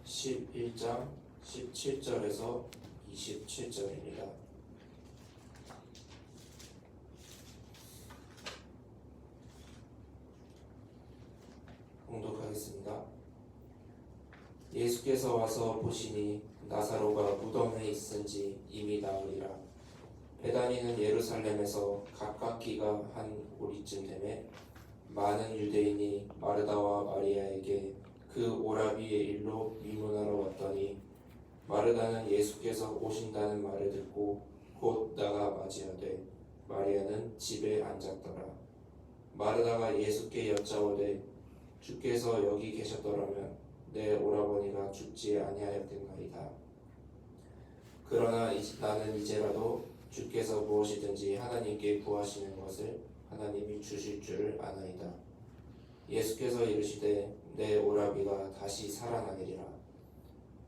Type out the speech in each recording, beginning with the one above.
11장 17절에서 27절입니다. 봉독하겠습니다. 예수께서 와서 보시니 나사로가 무덤에 있은지 이미 나으리라. 베다니는 예루살렘에서 가깝기가 한 오리쯤 되매 많은 유대인이 마르다와 마리아에게 그 오라비의 일로 위문하러 왔더니 마르다는 예수께서 오신다는 말을 듣고 곧 나가 맞이하되 마리아는 집에 앉았더라. 마르다가 예수께 여짜오되 주께서 여기 계셨더라면 내 오라버니가 죽지 아니하였겠나이다. 그러나 나는 이제라도 주께서 무엇이든지 하나님께 구하시는 것을 하나님이 주실 줄을 아나이다. 예수께서 이르시되 내 오라비가 다시 살아나리라.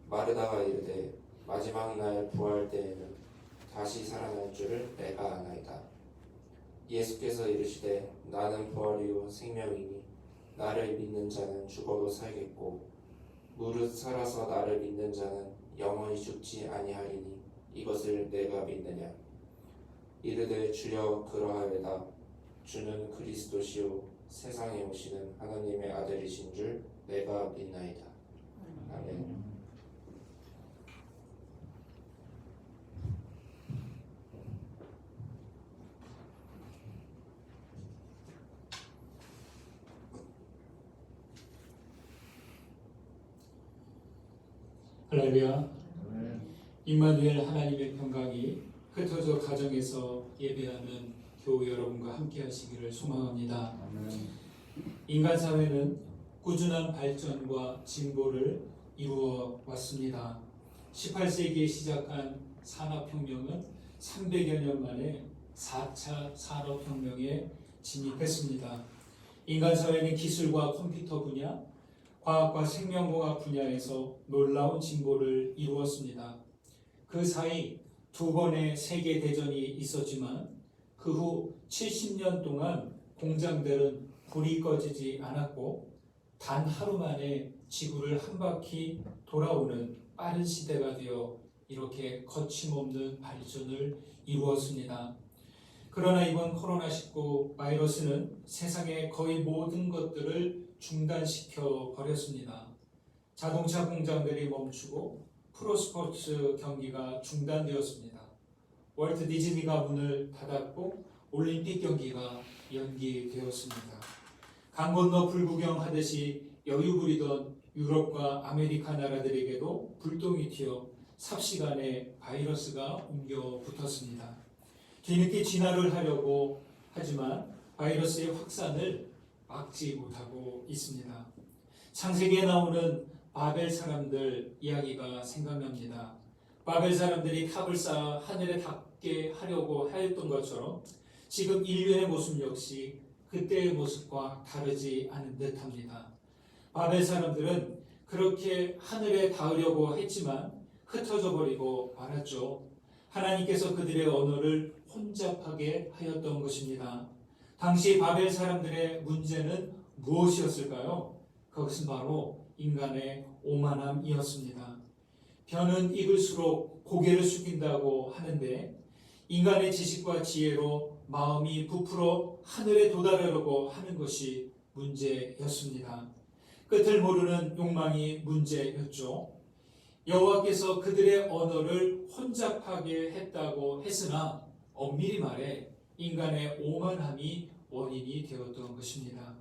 마르다가 이르되 마지막 날 부활 때에는 다시 살아날 줄을 내가 아나이다. 예수께서 이르시되 나는 부활이요 생명이니 나를 믿는 자는 죽어도 살겠고 무릇 살아서 나를 믿는 자는 영원히 죽지 아니하리니 이것을 내가 믿느냐. 이르되 주여 그러하여다. 주는 그리스도시요 세상에 오시는 하나님의 아들이신 줄 내가 믿나이다. 아멘. 할렐루야. 임마누엘 하나님의 평강이 흩어져 가정에서 예배하는 교우 여러분과 함께 하시기를 소망합니다. 인간 사회는 꾸준한 발전과 진보를 이루어 왔습니다. 18세기에 시작한 산업혁명은 300여 년 만에 4차 산업혁명에 진입했습니다. 인간 사회는 기술과 컴퓨터 분야, 과학과 생명공학 분야에서 놀라운 진보를 이루었습니다. 그 사이 두 번의 세계대전이 있었지만 그 후 70년 동안 공장들은 불이 꺼지지 않았고 단 하루 만에 지구를 한 바퀴 돌아오는 빠른 시대가 되어 이렇게 거침없는 발전을 이루었습니다. 그러나 이번 코로나19 바이러스는 세상의 거의 모든 것들을 중단시켜 버렸습니다. 자동차 공장들이 멈추고 프로스포츠 경기가 중단되었습니다. 월트 디즈니가 문을 닫았고 올림픽 경기가 연기되었습니다. 강 건너 불구경하듯이 여유 부리던 유럽과 아메리카 나라들에게도 불똥이 튀어 삽시간에 바이러스가 옮겨 붙었습니다. 뒤늦게 진화를 하려고 하지만 바이러스의 확산을 막지 못하고 있습니다. 창세기에 나오는 바벨 사람들 이야기가 생각납니다. 바벨 사람들이 탑을 쌓아 하늘에 닿게 하려고 하였던 것처럼 지금 인류의 모습 역시 그때의 모습과 다르지 않은 듯합니다. 바벨 사람들은 그렇게 하늘에 닿으려고 했지만 흩어져 버리고 말았죠. 하나님께서 그들의 언어를 혼잡하게 하였던 것입니다. 당시 바벨 사람들의 문제는 무엇이었을까요? 그것은 바로 인간의 오만함이었습니다. 벼는 익을수록 고개를 숙인다고 하는데 인간의 지식과 지혜로 마음이 부풀어 하늘에 도달하려고 하는 것이 문제였습니다. 끝을 모르는 욕망이 문제였죠. 여호와께서 그들의 언어를 혼잡하게 했다고 했으나 엄밀히 말해 인간의 오만함이 원인이 되었던 것입니다.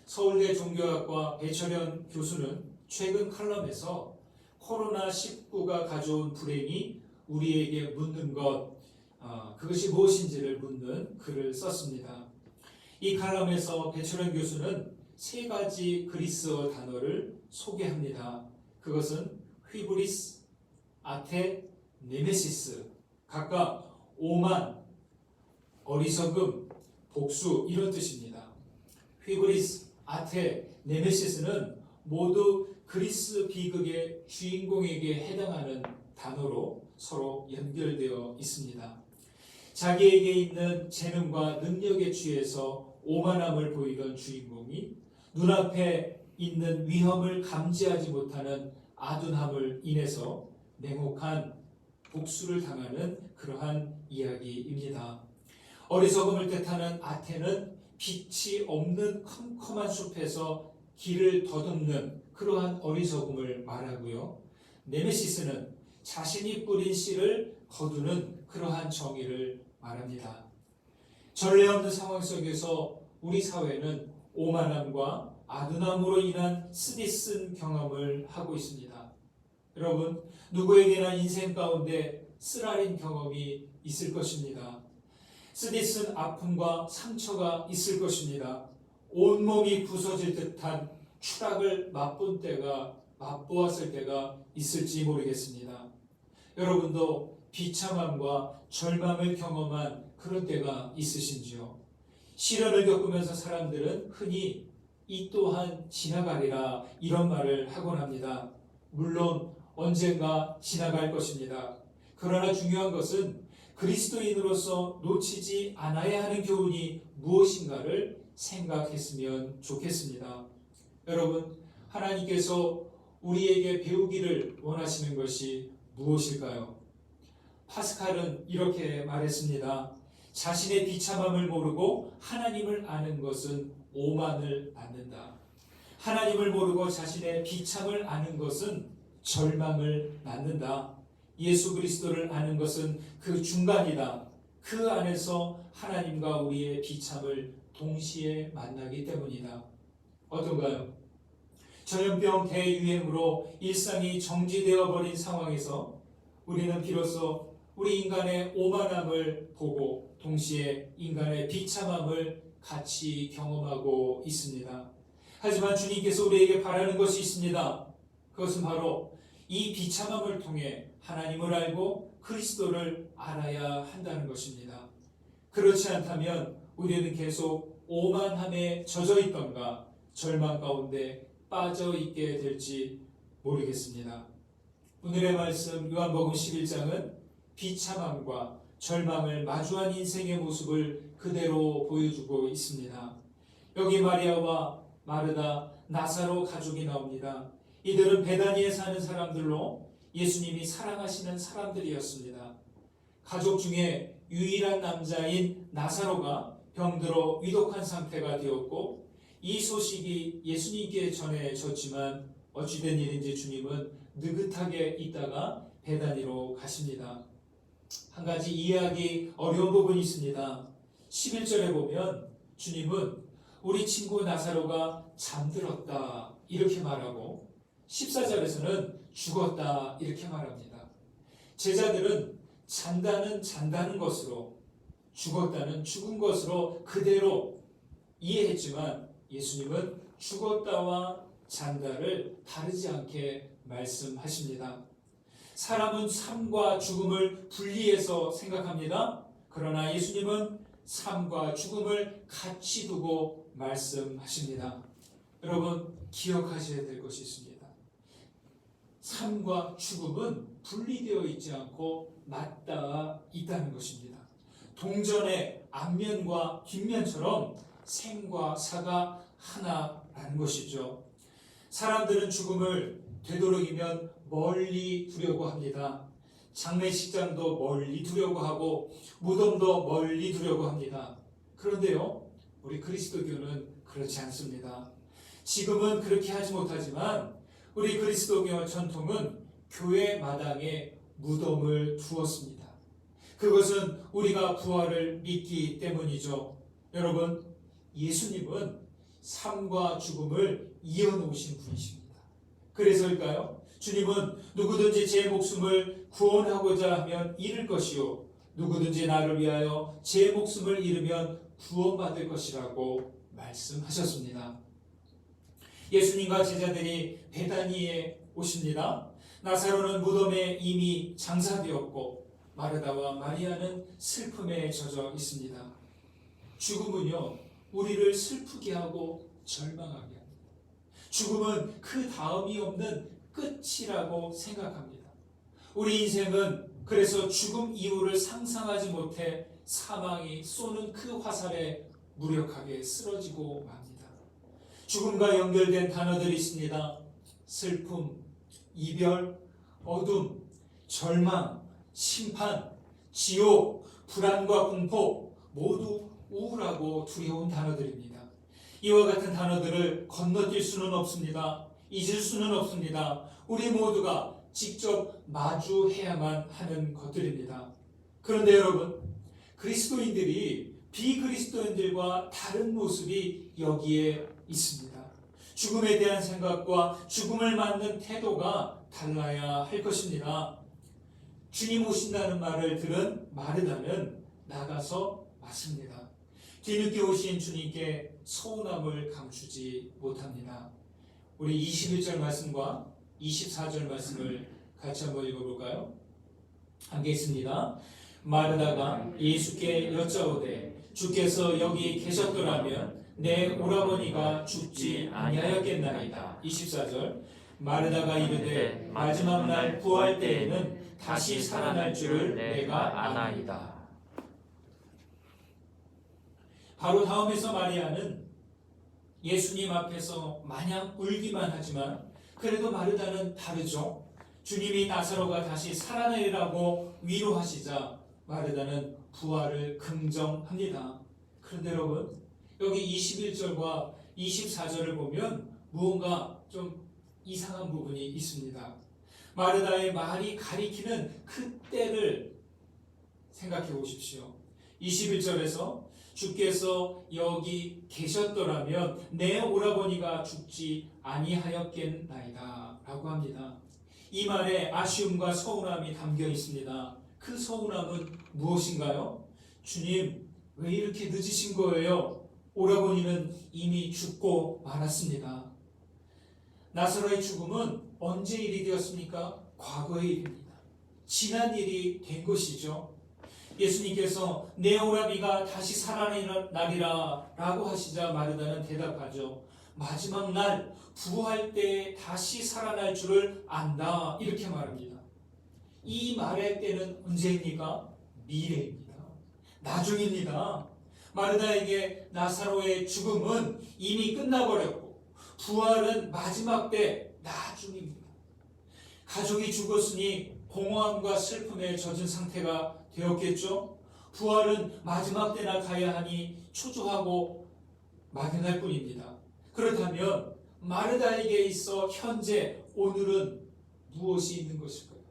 서울대 종교학과 배철현 교수는 최근 칼럼에서 코로나19가 가져온 불행이 우리에게 묻는 것, 그것이 무엇인지를 묻는 글을 썼습니다. 이 칼럼에서 배철현 교수는 세 가지 그리스어 단어를 소개합니다. 그것은 휘브리스, 아테, 네메시스, 각각 오만, 어리석음, 복수 이런 뜻입니다. 휘브리스, 아테, 네메시스는 모두 그리스 비극의 주인공에게 해당하는 단어로 서로 연결되어 있습니다. 자기에게 있는 재능과 능력에 취해서 오만함을 보이던 주인공이 눈앞에 있는 위험을 감지하지 못하는 아둔함을 인해서 냉혹한 복수를 당하는 그러한 이야기입니다. 어리석음을 뜻하는 아테는 빛이 없는 컴컴한 숲에서 길을 더듬는 그러한 어리석음을 말하고요. 네메시스는 자신이 뿌린 씨를 거두는 그러한 정의를 말합니다. 전례 없는 상황 속에서 우리 사회는 오만함과 아둔함으로 인한 쓰디쓴 경험을 하고 있습니다. 여러분, 누구에게나 인생 가운데 쓰라린 경험이 있을 것입니다. 쓰디쓴 아픔과 상처가 있을 것입니다. 온몸이 부서질 듯한 추락을 맛보았을 때가 있을지 모르겠습니다. 여러분도 비참함과 절망을 경험한 그런 때가 있으신지요? 시련을 겪으면서 사람들은 흔히 이 또한 지나가리라 이런 말을 하곤 합니다. 물론 언젠가 지나갈 것입니다. 그러나 중요한 것은 그리스도인으로서 놓치지 않아야 하는 교훈이 무엇인가를 생각했으면 좋겠습니다. 여러분, 하나님께서 우리에게 배우기를 원하시는 것이 무엇일까요? 파스칼은 이렇게 말했습니다. 자신의 비참함을 모르고 하나님을 아는 것은 오만을 낳는다. 하나님을 모르고 자신의 비참을 아는 것은 절망을 낳는다. 예수 그리스도를 아는 것은 그 중간이다. 그 안에서 하나님과 우리의 비참을 동시에 만나기 때문이다. 어떤가요? 전염병 대유행으로 일상이 정지되어 버린 상황에서 우리는 비로소 우리 인간의 오만함을 보고 동시에 인간의 비참함을 같이 경험하고 있습니다. 하지만 주님께서 우리에게 바라는 것이 있습니다. 그것은 바로 이 비참함을 통해 하나님을 알고 그리스도를 알아야 한다는 것입니다. 그렇지 않다면 우리는 계속 오만함에 젖어 있던가 절망 가운데 빠져 있게 될지 모르겠습니다. 오늘의 말씀 요한복음 11장은 비참함과 절망을 마주한 인생의 모습을 그대로 보여주고 있습니다. 여기 마리아와 마르다, 나사로 가족이 나옵니다. 이들은 베다니에 사는 사람들로 예수님이 사랑하시는 사람들이었습니다. 가족 중에 유일한 남자인 나사로가 병들어 위독한 상태가 되었고 이 소식이 예수님께 전해졌지만 어찌된 일인지 주님은 느긋하게 있다가 베다니로 가십니다. 한 가지 이해하기 어려운 부분이 있습니다. 11절에 보면 주님은 우리 친구 나사로가 잠들었다 이렇게 말하고 14절에서는 죽었다 이렇게 말합니다. 제자들은 잔다는 것으로 죽었다는 죽은 것으로 그대로 이해했지만 예수님은 죽었다와 잔다를 다르지 않게 말씀하십니다. 사람은 삶과 죽음을 분리해서 생각합니다. 그러나 예수님은 삶과 죽음을 같이 두고 말씀하십니다. 여러분, 기억하셔야 될 것이 있습니다. 삶과 죽음은 분리되어 있지 않고 맞닿아 있다는 것입니다. 동전의 앞면과 뒷면처럼 생과 사가 하나라는 것이죠. 사람들은 죽음을 되도록이면 멀리 두려고 합니다. 장례식장도 멀리 두려고 하고 무덤도 멀리 두려고 합니다. 그런데요, 우리 그리스도교는 그렇지 않습니다. 지금은 그렇게 하지 못하지만 우리 그리스도교 전통은 교회 마당에 무덤을 두었습니다. 그것은 우리가 부활을 믿기 때문이죠. 여러분, 예수님은 삶과 죽음을 이어놓으신 분이십니다. 그래서일까요? 주님은 누구든지 제 목숨을 구원하고자 하면 잃을 것이요 누구든지 나를 위하여 제 목숨을 잃으면 구원받을 것이라고 말씀하셨습니다. 예수님과 제자들이 베다니에 오십니다. 나사로는 무덤에 이미 장사되었고 마르다와 마리아는 슬픔에 젖어 있습니다. 죽음은요, 우리를 슬프게 하고 절망하게 합니다. 죽음은 그 다음이 없는 끝이라고 생각합니다. 우리 인생은 그래서 죽음 이후를 상상하지 못해 사망이 쏘는 그 화살에 무력하게 쓰러지고 맙니다. 죽음과 연결된 단어들이 있습니다. 슬픔, 이별, 어둠, 절망, 심판, 지옥, 불안과 공포 모두 우울하고 두려운 단어들입니다. 이와 같은 단어들을 건너뛸 수는 없습니다. 잊을 수는 없습니다. 우리 모두가 직접 마주해야만 하는 것들입니다. 그런데 여러분, 그리스도인들이 비그리스도인들과 다른 모습이 여기에 있습니다. 죽음에 대한 생각과 죽음을 맞는 태도가 달라야 할 것입니다. 주님 오신다는 말을 들은 마르다는 나가서 맞습니다. 뒤늦게 오신 주님께 서운함을 감추지 못합니다. 우리 21절 말씀과 24절 말씀을 같이 한번 읽어볼까요? 함께 있습니다. 마르다가 예수께 여짜오되 주께서 여기 계셨더라면 내 오라버니가 죽지 아니하였겠나이다. 24절 마르다가 이르되 마지막 날 부활 때에는 다시 살아날 줄을 내가 아나이다. 바로 다음에서 마리아는 예수님 앞에서 마냥 울기만 하지만 그래도 마르다는 다르죠. 주님이 나사로가 다시 살아내리라고 위로하시자 마르다는 부활을 긍정합니다. 그런데 여러분, 여기 21절과 24절을 보면 무언가 좀 이상한 부분이 있습니다. 마르다의 말이 가리키는 그 때를 생각해 보십시오. 21절에서 주께서 여기 계셨더라면 내 오라버니가 죽지 아니하였겠나이다 라고 합니다. 이 말에 아쉬움과 서운함이 담겨 있습니다. 그 서운함은 무엇인가요? 주님, 왜 이렇게 늦으신 거예요? 오라버니는 이미 죽고 말았습니다. 나사로의 죽음은 언제 일이 되었습니까? 과거의 일입니다. 지난 일이 된 것이죠. 예수님께서 내 오라비가 다시 살아나리라 라고 하시자 마르다는 대답하죠. 마지막 날 부활 때 다시 살아날 줄을 안다 이렇게 말합니다. 이 말의 때는 언제입니까? 미래입니다. 나중입니다. 마르다에게 나사로의 죽음은 이미 끝나버렸고 부활은 마지막 때 나중입니다. 가족이 죽었으니 공허함과 슬픔에 젖은 상태가 되었겠죠. 부활은 마지막 때나 가야 하니 초조하고 막연할 뿐입니다. 그렇다면 마르다에게 있어 현재 오늘은 무엇이 있는 것일까요?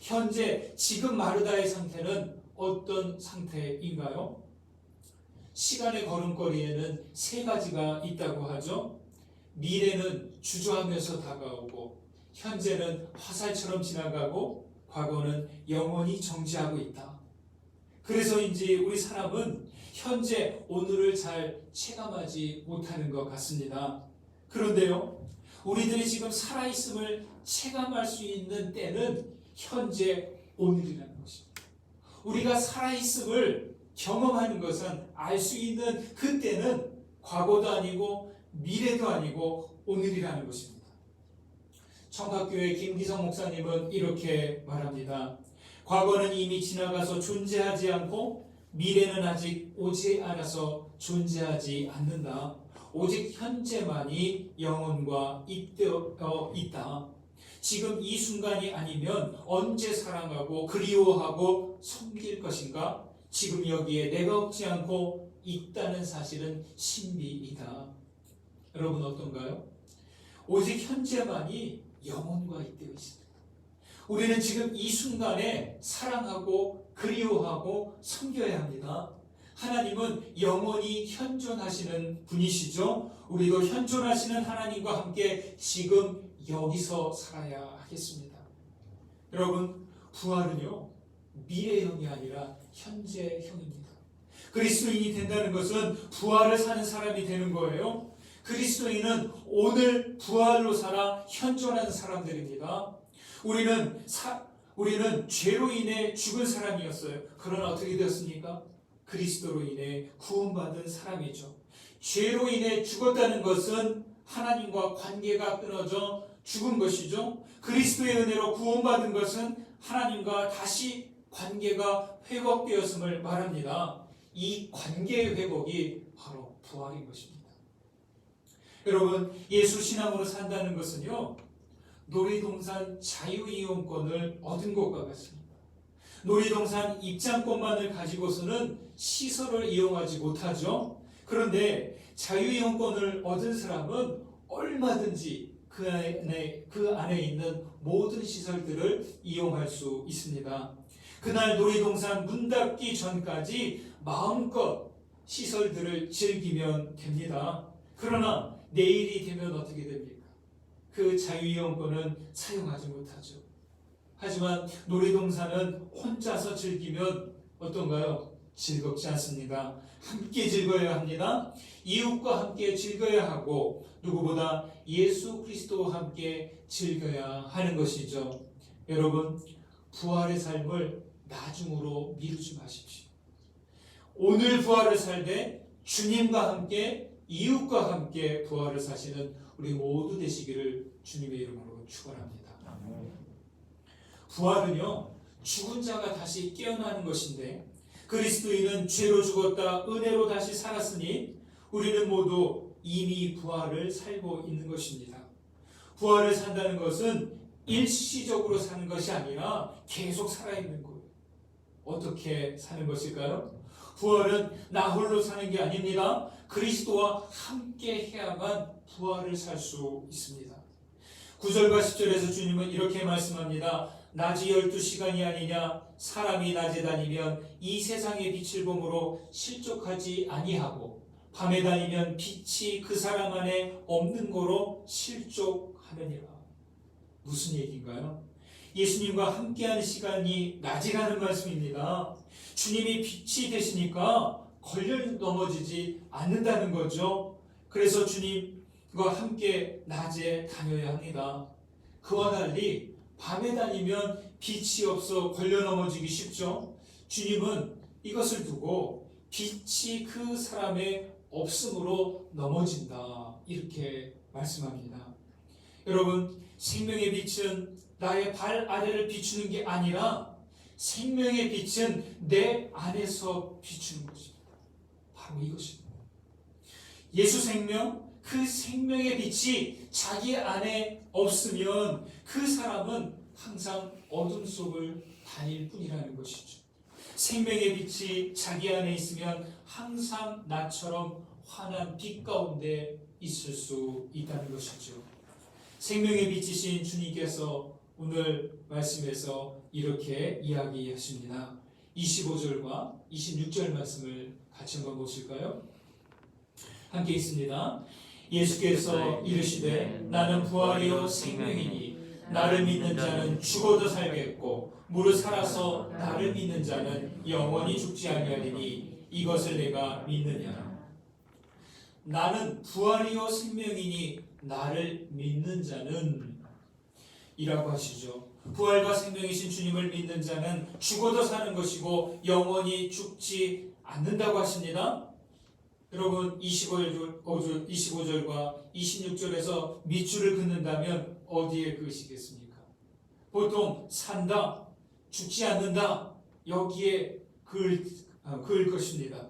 현재 지금 마르다의 상태는 어떤 상태인가요? 시간의 걸음걸이에는 세 가지가 있다고 하죠. 미래는 주저하면서 다가오고, 현재는 화살처럼 지나가고, 과거는 영원히 정지하고 있다. 그래서인지 우리 사람은 현재 오늘을 잘 체감하지 못하는 것 같습니다. 그런데요, 우리들이 지금 살아있음을 체감할 수 있는 때는 현재 오늘이라는 것입니다. 우리가 살아있음을 경험하는 것은 알 수 있는 그 때는 과거도 아니고 미래도 아니고 오늘이라는 것입니다. 청각교회 김기성 목사님은 이렇게 말합니다. 과거는 이미 지나가서 존재하지 않고 미래는 아직 오지 않아서 존재하지 않는다. 오직 현재만이 영혼과 있다. 지금 이 순간이 아니면 언제 사랑하고 그리워하고 섬길 것인가? 지금 여기에 내가 없지 않고 있다는 사실은 신비이다. 여러분 어떤가요? 오직 현재만이 영혼과 잇되어 있습니다. 우리는 지금 이 순간에 사랑하고 그리워하고 섬겨야 합니다. 하나님은 영원히 현존하시는 분이시죠. 우리도 현존하시는 하나님과 함께 지금 여기서 살아야 하겠습니다. 여러분, 부활은요, 미래형이 아니라 현재형입니다. 그리스도인이 된다는 것은 부활을 사는 사람이 되는 거예요. 그리스도인은 오늘 부활로 살아 현존하는 사람들입니다. 우리는 죄로 인해 죽은 사람이었어요. 그러나 어떻게 되었습니까? 그리스도로 인해 구원받은 사람이죠. 죄로 인해 죽었다는 것은 하나님과 관계가 끊어져 죽은 것이죠. 그리스도의 은혜로 구원받은 것은 하나님과 다시 관계가 회복되었음을 말합니다. 이 관계의 회복이 바로 부활인 것입니다. 여러분, 예수 신앙으로 산다는 것은요, 놀이동산 자유이용권을 얻은 것과 같습니다. 놀이동산 입장권만을 가지고서는 시설을 이용하지 못하죠. 그런데 자유이용권을 얻은 사람은 얼마든지 그 안에 있는 모든 시설들을 이용할 수 있습니다. 그날 놀이동산 문 닫기 전까지 마음껏 시설들을 즐기면 됩니다. 그러나 내일이 되면 어떻게 됩니까? 그 자유이용권은 사용하지 못하죠. 하지만 놀이동산은 혼자서 즐기면 어떤가요? 즐겁지 않습니다. 함께 즐거워야 합니다. 이웃과 함께 즐거워야 하고 누구보다 예수 그리스도와 함께 즐겨야 하는 것이죠. 여러분, 부활의 삶을 나중으로 미루지 마십시오. 오늘 부활을 살되 주님과 함께 이웃과 함께 부활을 사시는 우리 모두 되시기를 주님의 이름으로 축원합니다. 부활은요, 죽은 자가 다시 깨어나는 것인데 그리스도인은 죄로 죽었다 은혜로 다시 살았으니 우리는 모두 이미 부활을 살고 있는 것입니다. 부활을 산다는 것은 일시적으로 사는 것이 아니라 계속 살아있는 거예요. 어떻게 사는 것일까요? 부활은 나 홀로 사는 게 아닙니다. 그리스도와 함께 해야만 부활을 살 수 있습니다. 9절과 10절에서 주님은 이렇게 말씀합니다. 낮이 12시간이 아니냐? 사람이 낮에 다니면 이 세상의 빛을 보므로 실족하지 아니하고 밤에 다니면 빛이 그 사람 안에 없는 거로 실족하느니라. 무슨 얘기인가요? 예수님과 함께하는 시간이 낮이라는 말씀입니다. 주님이 빛이 되시니까 걸려 넘어지지 않는다는 거죠. 그래서 주님과 함께 낮에 다녀야 합니다. 그와 달리 밤에 다니면 빛이 없어 걸려 넘어지기 쉽죠. 주님은 이것을 두고 빛이 그 사람의 없음으로 넘어진다, 이렇게 말씀합니다. 여러분, 생명의 빛은 나의 발 아래를 비추는 게 아니라 생명의 빛은 내 안에서 비추는 것입니다. 바로 이것입니다. 예수 생명, 그 생명의 빛이 자기 안에 없으면 그 사람은 항상 어둠 속을 다닐 뿐이라는 것이죠. 생명의 빛이 자기 안에 있으면 항상 나처럼 환한 빛 가운데 있을 수 있다는 것이죠. 생명의 빛이신 주님께서 오늘 말씀에서 이렇게 이야기하십니다. 25절과 26절 말씀을 같이 한번 보실까요? 함께 있습니다. 예수께서 이르시되 나는 부활이요 생명이니 나를 믿는 자는 죽어도 살겠고 무릇 살아서 나를 믿는 자는 영원히 죽지 아니하리니 이것을 내가 믿느냐. 나는 부활이요 생명이니 나를 믿는 자는 이라고 하시죠. 부활과 생명이신 주님을 믿는 자는 죽어도 사는 것이고 영원히 죽지 않는다고 하십니다. 여러분, 25절과 26절에서 밑줄을 긋는다면 어디에 그으시겠습니까? 보통 산다, 죽지 않는다, 여기에 그을 것입니다.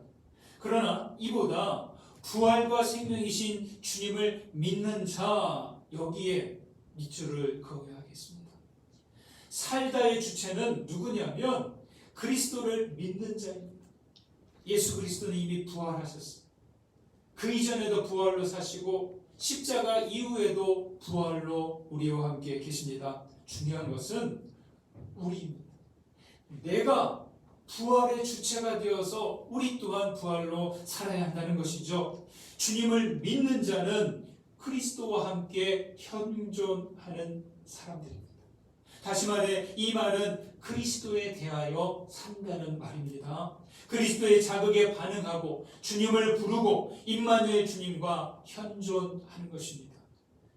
그러나 이보다 부활과 생명이신 주님을 믿는 자, 여기에 밑줄을 그어야 하겠습니다. 살다의 주체는 누구냐면 그리스도를 믿는 자입니다. 예수 그리스도는 이미 부활하셨습니다. 그 이전에도 부활로 사시고 십자가 이후에도 부활로 우리와 함께 계십니다. 중요한 것은 우리입니다. 내가 부활의 주체가 되어서 우리 또한 부활로 살아야 한다는 것이죠. 주님을 믿는 자는 그리스도와 함께 현존하는 사람들입니다. 다시 말해 이 말은 그리스도에 대하여 산다는 말입니다. 그리스도의 자극에 반응하고 주님을 부르고 임마누엘 주님과 현존하는 것입니다.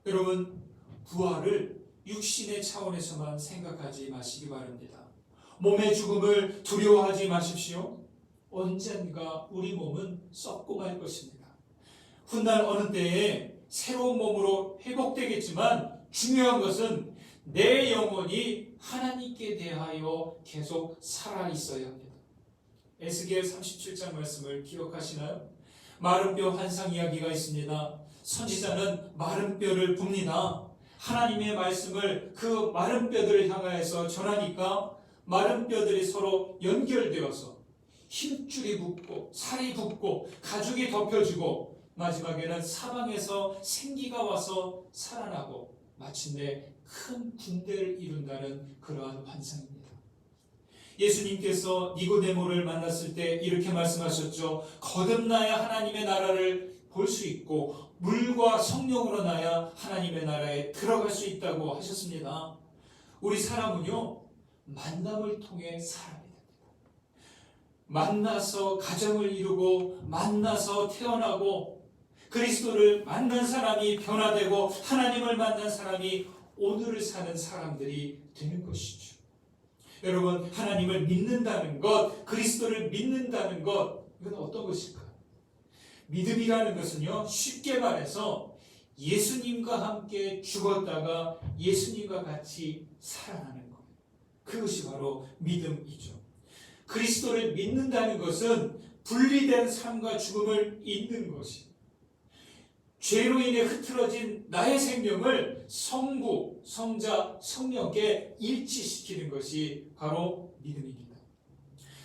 여러분, 부활을 육신의 차원에서만 생각하지 마시기 바랍니다. 몸의 죽음을 두려워하지 마십시오. 언젠가 우리 몸은 썩고 말 것입니다. 훗날 어느 때에 새로운 몸으로 회복되겠지만 중요한 것은 내 영혼이 하나님께 대하여 계속 살아있어야 합니다. 에스겔 37장 말씀을 기억하시나요? 마른 뼈 환상 이야기가 있습니다. 선지자는 마른 뼈를 봅니다. 하나님의 말씀을 그 마른 뼈들을 향하여서 전하니까 마른 뼈들이 서로 연결되어서 힘줄이 붙고 살이 붙고 가죽이 덮여지고 마지막에는 사방에서 생기가 와서 살아나고 마침내 큰 군대를 이룬다는 그러한 환상입니다. 예수님께서 니고데모를 만났을 때 이렇게 말씀하셨죠. 거듭나야 하나님의 나라를 볼 수 있고 물과 성령으로 나야 하나님의 나라에 들어갈 수 있다고 하셨습니다. 우리 사람은요, 만남을 통해 사람이 됩니다. 만나서 가정을 이루고 만나서 태어나고 그리스도를 만난 사람이 변화되고 하나님을 만난 사람이 오늘을 사는 사람들이 되는 것이죠. 여러분, 하나님을 믿는다는 것, 그리스도를 믿는다는 것, 이건 어떤 것일까요? 믿음이라는 것은요, 쉽게 말해서 예수님과 함께 죽었다가 예수님과 같이 살아나는 것. 그것이 바로 믿음이죠. 그리스도를 믿는다는 것은 분리된 삶과 죽음을 잇는 것이, 죄로 인해 흐트러진 나의 생명을 성부, 성자, 성령께 일치시키는 것이 바로 믿음입니다.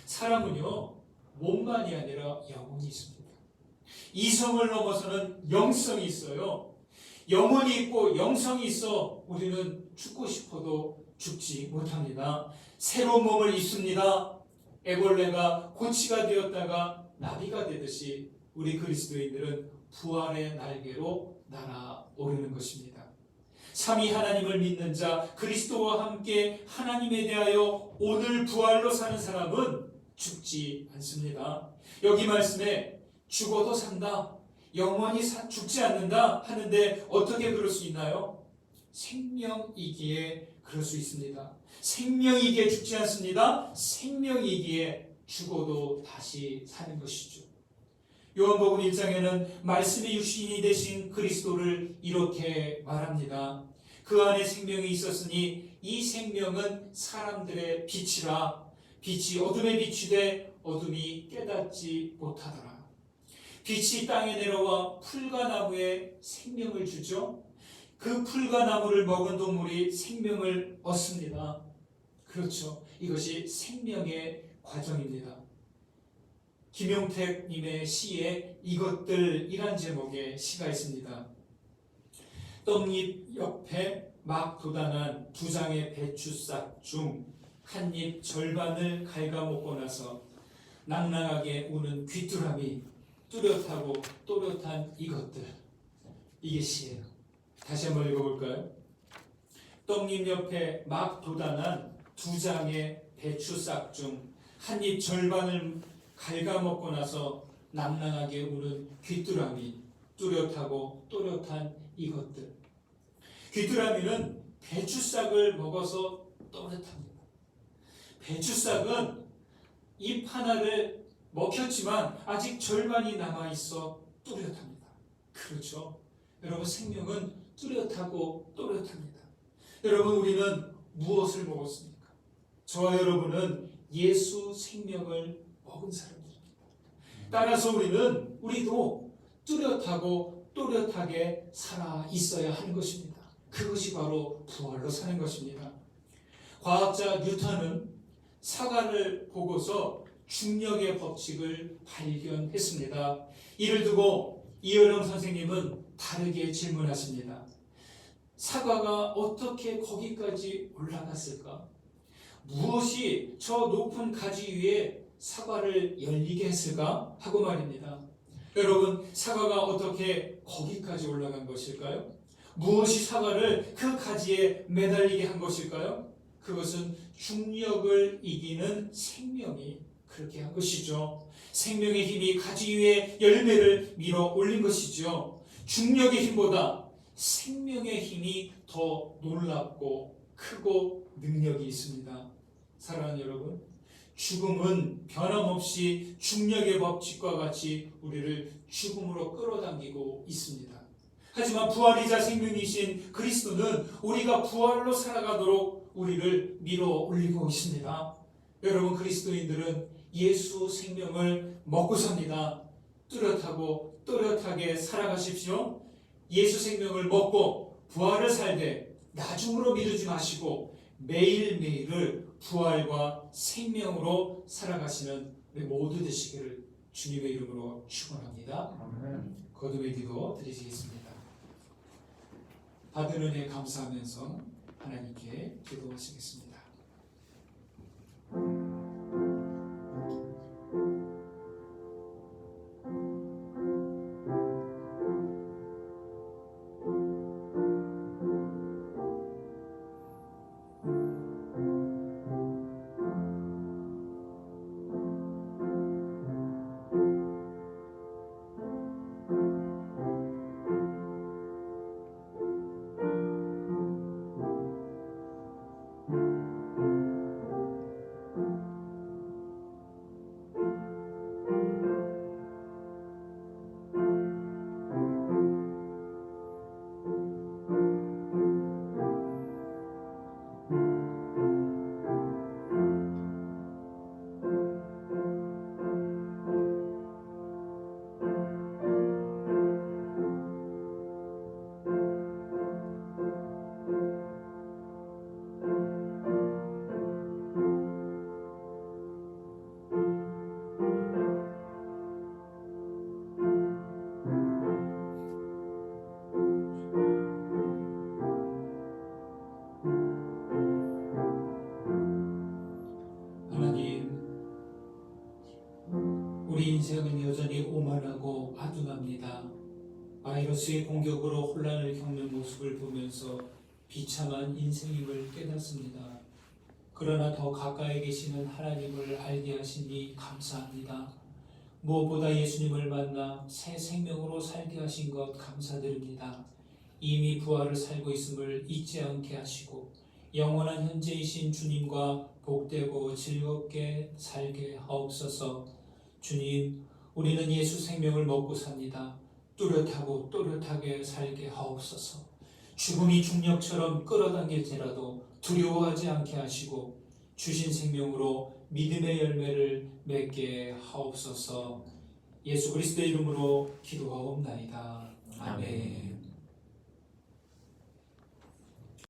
사람은요, 몸만이 아니라 영혼이 있습니다. 이성을 넘어서는 영성이 있어요. 영혼이 있고 영성이 있어 우리는 죽고 싶어도 죽지 못합니다. 새로운 몸을 입습니다. 애벌레가 고치가 되었다가 나비가 되듯이 우리 그리스도인들은 부활의 날개로 날아오르는 것입니다. 삼위 하나님을 믿는 자, 그리스도와 함께 하나님에 대하여 오늘 부활로 사는 사람은 죽지 않습니다. 여기 말씀에 죽어도 산다, 영원히 죽지 않는다 하는데 어떻게 그럴 수 있나요? 생명이기에 그럴 수 있습니다. 생명이기에 죽지 않습니다. 생명이기에 죽어도 다시 사는 것이죠. 요한복음 1장에는 말씀이 육신이 되신 그리스도를 이렇게 말합니다. 그 안에 생명이 있었으니 이 생명은 사람들의 빛이라. 빛이 어둠에 비추되 어둠이 깨닫지 못하더라. 빛이 땅에 내려와 풀과 나무에 생명을 주죠. 그 풀과 나무를 먹은 동물이 생명을 얻습니다. 그렇죠. 이것이 생명의 과정입니다. 김용택 님의 시에 이것들이란 제목의 시가 있습니다. 떡잎 옆에 막 돋아난 두 장의 배추싹 중 한 잎 절반을 갉아먹고 나서 낭낭하게 우는 귀뚜라미, 뚜렷하고 또렷한 이것들. 이게 시예요. 다시 한번 읽어볼까요? 떡잎 옆에 막 돋아난 두 장의 배추싹 중 한 잎 절반을 갉아먹고 나서 낭낭하게 우는 귀뚜라미, 뚜렷하고 또렷한 이것들. 귀뚜라미는 배추싹을 먹어서 또렷합니다. 배추싹은 잎 하나를 먹혔지만 아직 절반이 남아있어 뚜렷합니다. 그렇죠? 여러분, 생명은 뚜렷하고 또렷합니다. 여러분, 우리는 무엇을 먹었습니까? 저와 여러분은 예수 생명을 먹은 사람들입니다. 따라서 우리도 뚜렷하고 또렷하게 살아 있어야 하는 것입니다. 그것이 바로 부활로 사는 것입니다. 과학자 뉴턴은 사과를 보고서 중력의 법칙을 발견했습니다. 이를 두고 이어령 선생님은 다르게 질문하십니다. 사과가 어떻게 거기까지 올라갔을까? 무엇이 저 높은 가지 위에 사과를 열리게 했을까? 하고 말입니다. 여러분, 사과가 어떻게 거기까지 올라간 것일까요? 무엇이 사과를 그 가지에 매달리게 한 것일까요? 그것은 중력을 이기는 생명이 그렇게 한 것이죠. 생명의 힘이 가지 위에 열매를 밀어 올린 것이죠. 중력의 힘보다 생명의 힘이 더 놀랍고 크고 능력이 있습니다. 사랑하는 여러분, 죽음은 변함없이 중력의 법칙과 같이 우리를 죽음으로 끌어당기고 있습니다. 하지만 부활이자 생명이신 그리스도는 우리가 부활로 살아가도록 우리를 밀어 올리고 있습니다. 여러분, 그리스도인들은 예수 생명을 먹고 삽니다. 뚜렷하고 또렷하게 살아가십시오. 예수 생명을 먹고 부활을 살되 나중으로 미루지 마시고 매일매일을 부활과 생명으로 살아가시는 우리 모두 되시기를 주님의 이름으로 축원합니다. 거듭의 기도 드리시겠습니다. 받은 은혜 감사하면서 하나님께 기도하시겠습니다. 우리 인생은 여전히 오만하고 아둔합니다. 바이러스의 공격으로 혼란을 겪는 모습을 보면서 비참한 인생임을 깨닫습니다. 그러나 더 가까이 계시는 하나님을 알게 하시니 감사합니다. 무엇보다 예수님을 만나 새 생명으로 살게 하신 것 감사드립니다. 이미 부활을 살고 있음을 잊지 않게 하시고 영원한 현재이신 주님과 복되고 즐겁게 살게 하옵소서. 주님, 우리는 예수 생명을 먹고 삽니다. 뚜렷하고 또렷하게 살게 하옵소서. 죽음이 중력처럼 끌어당길지라도 두려워하지 않게 하시고 주신 생명으로 믿음의 열매를 맺게 하옵소서. 예수 그리스도의 이름으로 기도하옵나이다. 아멘.